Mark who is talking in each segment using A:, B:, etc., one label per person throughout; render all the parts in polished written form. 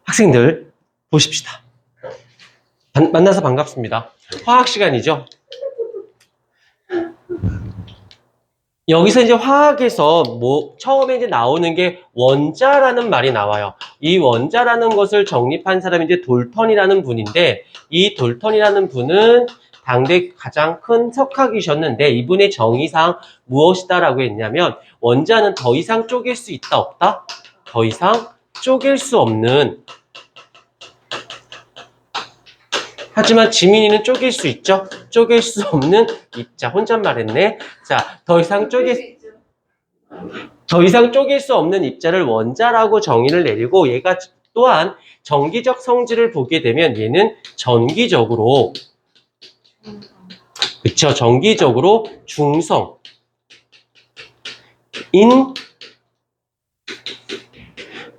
A: 학생들 보십시다. 만나서 반갑습니다. 화학 시간이죠. 여기서 이제 화학에서 처음에 이제 나오는 게 원자라는 말이 나와요. 이 원자라는 것을 정립한 사람이 이제 돌턴이라는 분인데, 이 돌턴이라는 분은 당대 가장 큰 석학이셨는데, 이분의 정의상 무엇이다라고 했냐면, 원자는 더 이상 쪼갤 수 있다, 없다? 더 이상 쪼갤 수 없는. 하지만 지민이는 쪼갤 수 있죠? 쪼갤 수 없는 입자. 혼잣말 했네. 자, 더 이상 쪼갤 수 없는 입자를 원자라고 정의를 내리고, 얘가 또한 전기적 성질을 보게 되면 얘는 전기적으로, 그쵸? 전기적으로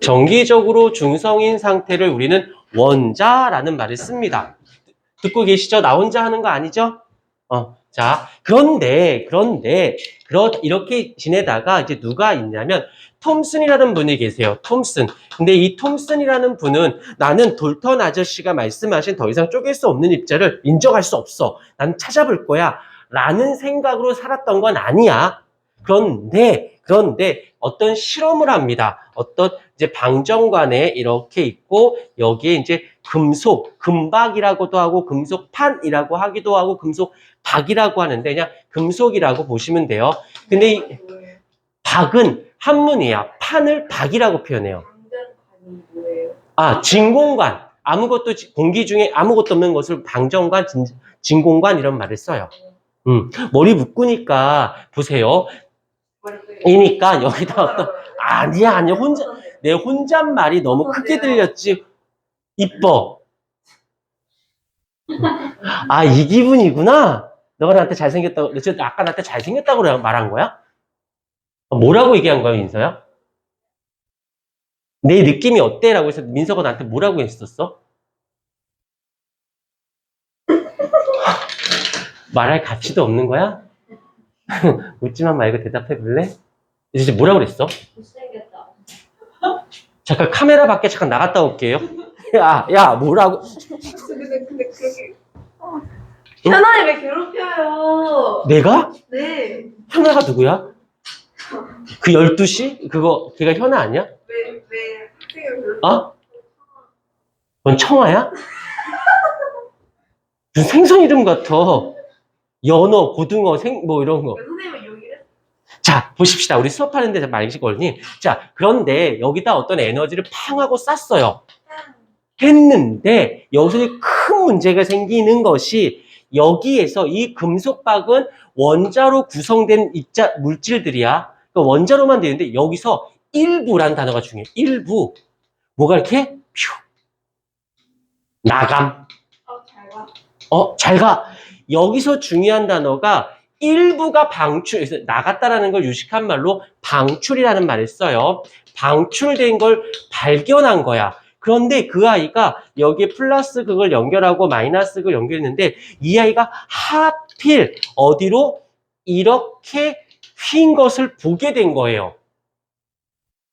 A: 전기적으로 중성인 상태를 우리는 원자라는 말을 씁니다. 듣고 계시죠? 나 혼자 하는 거 아니죠? 자, 그런데 이렇게 지내다가 이제 누가 있냐면 톰슨이라는 분이 계세요. 톰슨. 근데 이 톰슨이라는 분은 나는 돌턴 아저씨가 말씀하신 더 이상 쪼갤 수 없는 입자를 인정할 수 없어. 난 찾아볼 거야. 라는 생각으로 살았던 건 아니야. 그런데 어떤 실험을 합니다. 어떤 이제 방정관에 이렇게 있고 여기에 이제 금박이라고도 하고 금속판이라고 하기도 하고 금속박이라고 하는데 그냥 금속이라고 보시면 돼요. 근데 이 박은 한문이야. 판을 박이라고 표현해요. 진공관. 공기 중에 아무것도 없는 것을 방정관, 진공관 이런 말을 써요. 머리 묶으니까 보세요. 이니까 여기다 어떤 아니야 내 혼잣말이 너무 크게 들렸지. 이뻐. 이 기분이구나. 너가 나한테 잘생겼다고, 아까 나한테 잘생겼다고 말한 거야? 뭐라고 얘기한 거야, 민서야? 내 느낌이 어때? 라고 해서 민서가 나한테 뭐라고 했었어? 말할 가치도 없는 거야? 웃지만 말고 대답해 볼래? 이제 뭐라고 그랬어?
B: 못생겼다.
A: 잠깐 카메라 밖에 잠깐 나갔다 올게요. 야, 뭐라고?
B: 근데 그렇게 현아를 왜 괴롭혀요?
A: 내가?
B: 네.
A: 현아가 누구야? 그 12시? 걔가 현아 아니야?
B: 왜 학생을 괴롭혀?
A: 넌 청아야? 무슨 생선 이름 같아. 연어, 고등어, 뭐 이런 거.
B: 선생님은 여기를?
A: 자, 보십시다. 우리 수업하는데 말기시거든요. 자, 그런데 여기다 어떤 에너지를 팡 하고 쐈어요. 했는데 여기서 큰 문제가 생기는 것이 여기에서 이 금속박은 원자로 구성된 물질들이야. 그러니까 원자로만 되는데 여기서 일부란 단어가 중요해. 일부. 뭐가 이렇게 나감.
B: 잘 가.
A: 잘 가. 여기서 중요한 단어가 일부가 방출, 나갔다라는 걸 유식한 말로 방출이라는 말을 써요. 방출된 걸 발견한 거야. 그런데 그 아이가 여기에 플러스 그걸 연결하고 마이너스 그걸 연결했는데 이 아이가 하필 어디로 이렇게 휜 것을 보게 된 거예요.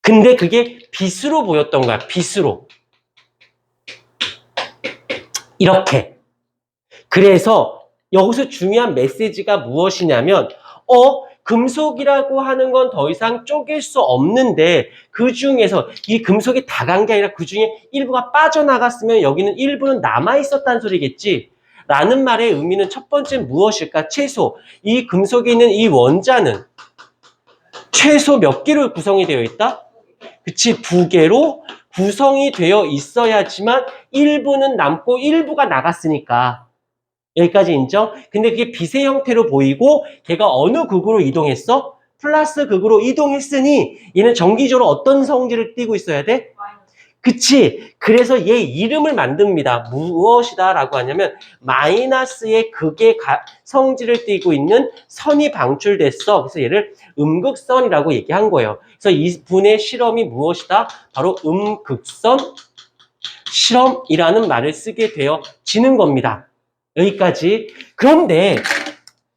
A: 근데 그게 빛으로 보였던 거야. 빛으로. 이렇게. 그래서 여기서 중요한 메시지가 무엇이냐면 금속이라고 하는 건 더 이상 쪼갤 수 없는데 그 중에서 이 금속이 다 간 게 아니라 그 중에 일부가 빠져나갔으면 여기는 일부는 남아있었다는 소리겠지. 라는 말의 의미는 첫 번째 무엇일까? 최소. 이 금속에 있는 이 원자는 최소 몇 개로 구성이 되어 있다? 그치, 2개로 구성이 되어 있어야지만 일부는 남고 일부가 나갔으니까. 여기까지 인정? 근데 그게 빛의 형태로 보이고 걔가 어느 극으로 이동했어? 플러스 극으로 이동했으니 얘는 정기적으로 어떤 성질을 띠고 있어야 돼? 그치? 그래서 얘 이름을 만듭니다. 무엇이다 라고 하냐면 마이너스의 극의 성질을 띠고 있는 선이 방출됐어. 그래서 얘를 음극선이라고 얘기한 거예요. 그래서 이분의 실험이 무엇이다? 바로 음극선 실험이라는 말을 쓰게 되어지는 겁니다. 여기까지. 그런데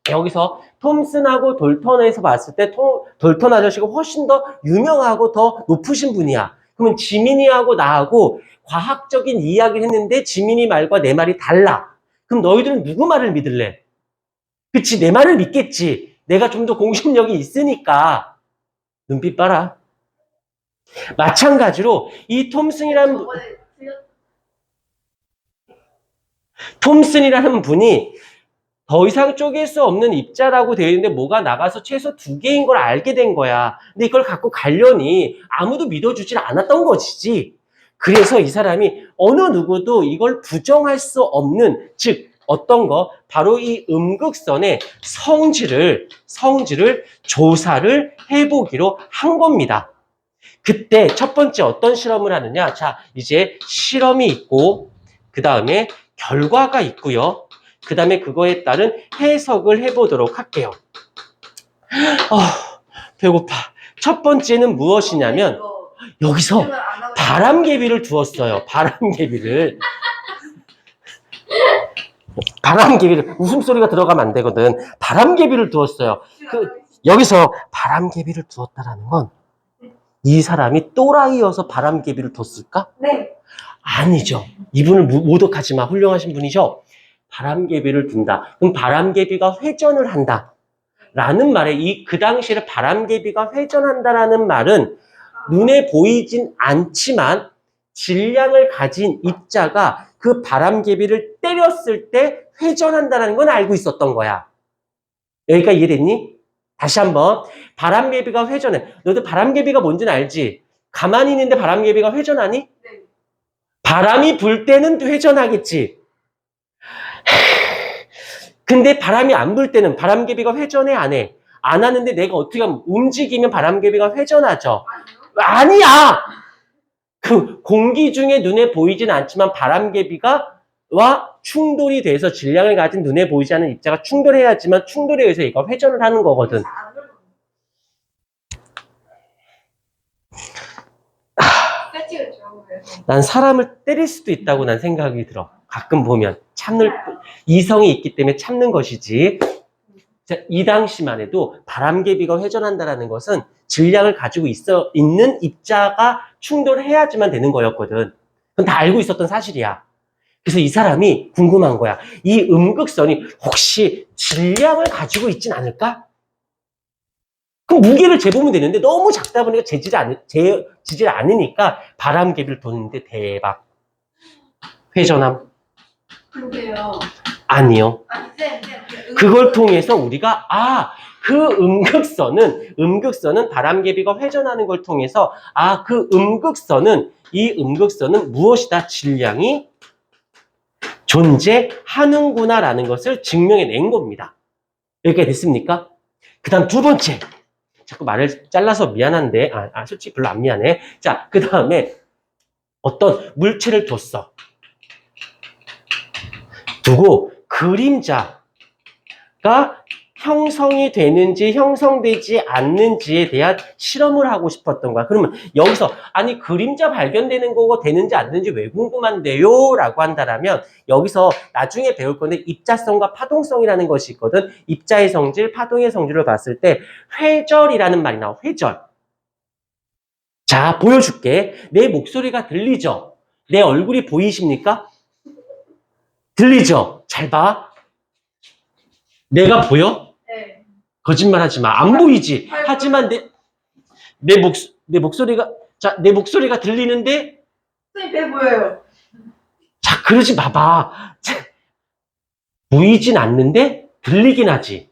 A: 여기서 톰슨하고 돌턴에서 봤을 때 돌턴 아저씨가 훨씬 더 유명하고 더 높으신 분이야. 그러면 지민이하고 나하고 과학적인 이야기를 했는데 지민이 말과 내 말이 달라. 그럼 너희들은 누구 말을 믿을래? 그치, 내 말을 믿겠지. 내가 좀 더 공신력이 있으니까. 눈빛 봐라. 마찬가지로 이
B: 저번에
A: 톰슨이라는 분이 더 이상 쪼갤 수 없는 입자라고 되어 있는데 뭐가 나가서 최소 2개인 걸 알게 된 거야. 근데 이걸 갖고 가려니 아무도 믿어주질 않았던 것이지. 그래서 이 사람이 어느 누구도 이걸 부정할 수 없는, 즉 어떤 거? 바로 이 음극선의 성질을 조사를 해보기로 한 겁니다. 그때 첫 번째 어떤 실험을 하느냐? 자, 이제 실험이 있고 그 다음에 결과가 있고요. 그 다음에 그거에 따른 해석을 해보도록 할게요. 배고파. 첫 번째는 무엇이냐면 여기서 바람개비를 두었어요. 바람개비를. 웃음소리가 들어가면 안 되거든. 바람개비를 두었어요. 여기서 바람개비를 두었다라는 건 이 사람이 또라이여서 바람개비를 뒀을까?
B: 네.
A: 아니죠. 이분을 모독하지 마. 훌륭하신 분이죠. 바람개비를 둔다. 그럼 바람개비가 회전을 한다. 라는 말에 그 당시에 바람개비가 회전한다라는 말은 눈에 보이진 않지만 질량을 가진 입자가 그 바람개비를 때렸을 때 회전한다는 건 알고 있었던 거야. 여기까지 이해됐니? 다시 한번. 바람개비가 회전해. 너도 바람개비가 뭔지는 알지? 가만히 있는데 바람개비가 회전하니?
B: 네.
A: 바람이 불 때는 회전하겠지. 근데 바람이 안 불 때는 바람개비가 회전해, 안 해? 안 하는데 내가 어떻게 하면 움직이면 바람개비가 회전하죠? 아니야! 그 공기 중에 눈에 보이진 않지만 바람개비와 충돌이 돼서 질량을 가진 눈에 보이지 않는 입자가 충돌해야지만 충돌에 의해서 얘가 회전을 하는 거거든. 난 사람을 때릴 수도 있다고 난 생각이 들어. 가끔 보면 참는 이성이 있기 때문에 참는 것이지. 자, 이 당시만 해도 바람개비가 회전한다라는 것은 질량을 가지고 있는 입자가 충돌해야지만 되는 거였거든. 그건 다 알고 있었던 사실이야. 그래서 이 사람이 궁금한 거야. 이 음극선이 혹시 질량을 가지고 있진 않을까? 그럼 무게를 재보면 되는데 너무 작다 보니까 재지를 않으니까 바람개비를 뒀는데 대박. 회전함?
B: 그러게요.
A: 아니요.
B: 아니, 쌤.
A: 그걸 통해서 우리가 그 음극선은 바람개비가 회전하는 걸 통해서 이 음극선은 무엇이다? 질량이 존재하는구나라는 것을 증명해낸 겁니다. 여기까지 됐습니까? 그 다음 두 번째. 자꾸 말을 잘라서 미안한데, 솔직히 별로 안 미안해. 자, 그 다음에 어떤 물체를 뒀어. 두고 그림자가 형성이 되는지 형성되지 않는지에 대한 실험을 하고 싶었던 거야. 그러면 여기서 그림자 발견되는 거고 되는지 안 되는지 왜 궁금한데요? 라고 한다면 여기서 나중에 배울 건데 입자성과 파동성이라는 것이 있거든. 입자의 성질, 파동의 성질을 봤을 때 회절이라는 말이 나와. 회절. 자, 보여줄게. 내 목소리가 들리죠? 내 얼굴이 보이십니까? 들리죠? 잘 봐. 내가 보여?
B: 네.
A: 거짓말하지 마. 안 보이지. 하지만 내 목소리가 들리는데.
B: 쌤, 배 보여요.
A: 자, 그러지 마봐. 보이진 않는데 들리긴 하지.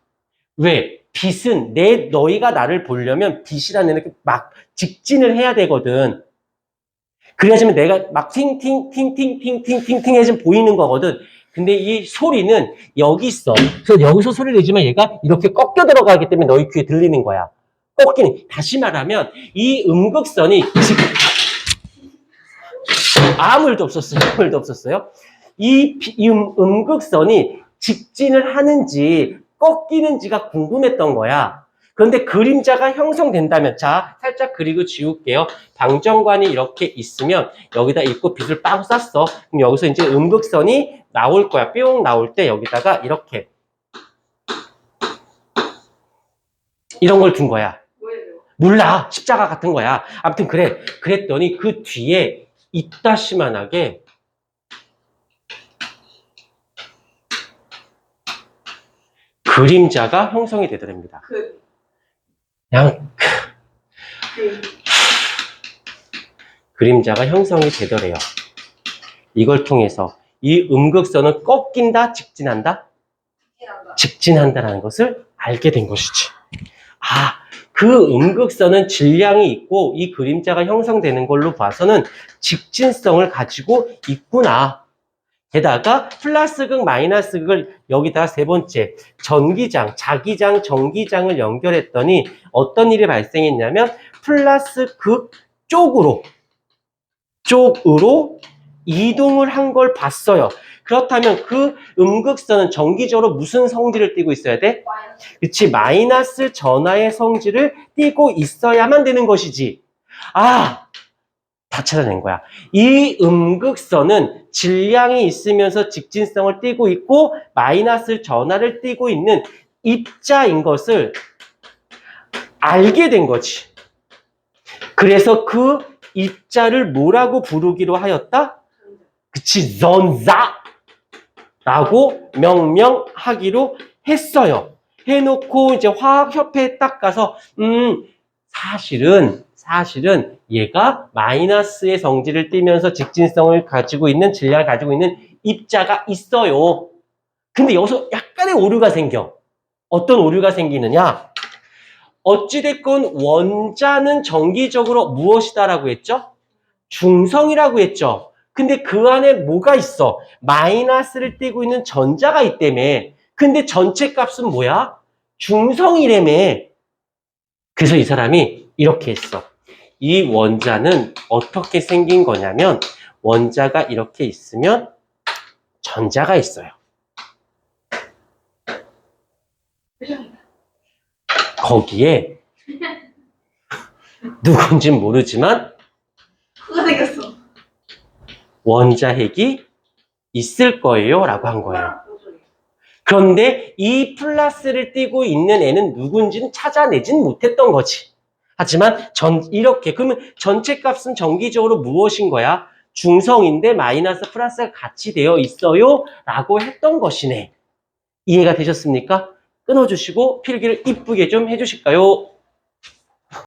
A: 왜? 빛은 너희가 나를 보려면 빛이라는 이렇게 막 직진을 해야 되거든. 그래야지만 내가 막 팅팅팅팅팅팅팅 해지면 보이는 거거든. 근데 이 소리는 여기 있어. 그래서 여기서 소리를 내지만 얘가 이렇게 꺾여 들어가기 때문에 너희 귀에 들리는 거야. 꺾이는. 다시 말하면 이 음극선이 아무 일도 없었어요. 이 음극선이 직진을 하는지 꺾이는지가 궁금했던 거야. 그런데 그림자가 형성된다면, 자, 살짝 그리고 지울게요. 방정관이 이렇게 있으면 여기다 입고 빛을 빵 쐈어. 그럼 여기서 이제 음극선이 나올 거야. 뿅 나올 때 여기다가 이렇게 이런 걸 둔 거야.
B: 뭐예요?
A: 몰라. 십자가 같은 거야. 아무튼 그랬더니 그 뒤에 이따시만하게 그림자가 형성이 되더랍니다. 그냥 그림자가 형성이 되더래요. 이걸 통해서 이 음극선은 꺾인다, 직진한다? 직진한다라는 것을 알게 된 것이지. 아, 그 음극선은 질량이 있고 이 그림자가 형성되는 걸로 봐서는 직진성을 가지고 있구나. 게다가 플러스극, 마이너스극을 여기다가 세 번째 전기장, 자기장, 전기장을 연결했더니 어떤 일이 발생했냐면 플러스극 쪽으로 이동을 한 걸 봤어요. 그렇다면 그 음극선은 정기적으로 무슨 성질을 띠고 있어야 돼? 그치, 마이너스 전하의 성질을 띠고 있어야만 되는 것이지. 아, 다 찾아낸 거야. 이 음극선은 질량이 있으면서 직진성을 띠고 있고 마이너스 전하를 띠고 있는 입자인 것을 알게 된 거지. 그래서 그 입자를 뭐라고 부르기로 하였다? 그치, 전자라고 명명하기로 했어요. 해놓고 이제 화학협회에 딱 가서 사실은 얘가 마이너스의 성질을 띠면서 직진성을 가지고 있는 질량을 가지고 있는 입자가 있어요. 근데 여기서 약간의 오류가 생겨. 어떤 오류가 생기느냐? 어찌됐건 원자는 정기적으로 무엇이다라고 했죠? 중성이라고 했죠. 근데 그 안에 뭐가 있어? 마이너스를 띠고 있는 전자가 있다며. 근데 전체 값은 뭐야? 중성이라며. 그래서 이 사람이 이렇게 했어. 이 원자는 어떻게 생긴 거냐면 원자가 이렇게 있으면 전자가 있어요. 거기에 누군진 모르지만
B: 그거 생겼어.
A: 원자핵이 있을 거예요 라고 한 거예요. 그런데 이 플러스를 띠고 있는 애는 누군지는 찾아내진 못했던 거지. 하지만 이렇게 그러면 전체 값은 정기적으로 무엇인 거야? 중성인데 마이너스 플러스가 같이 되어 있어요 라고 했던 것이네. 이해가 되셨습니까? 끊어주시고 필기를 이쁘게 좀 해주실까요?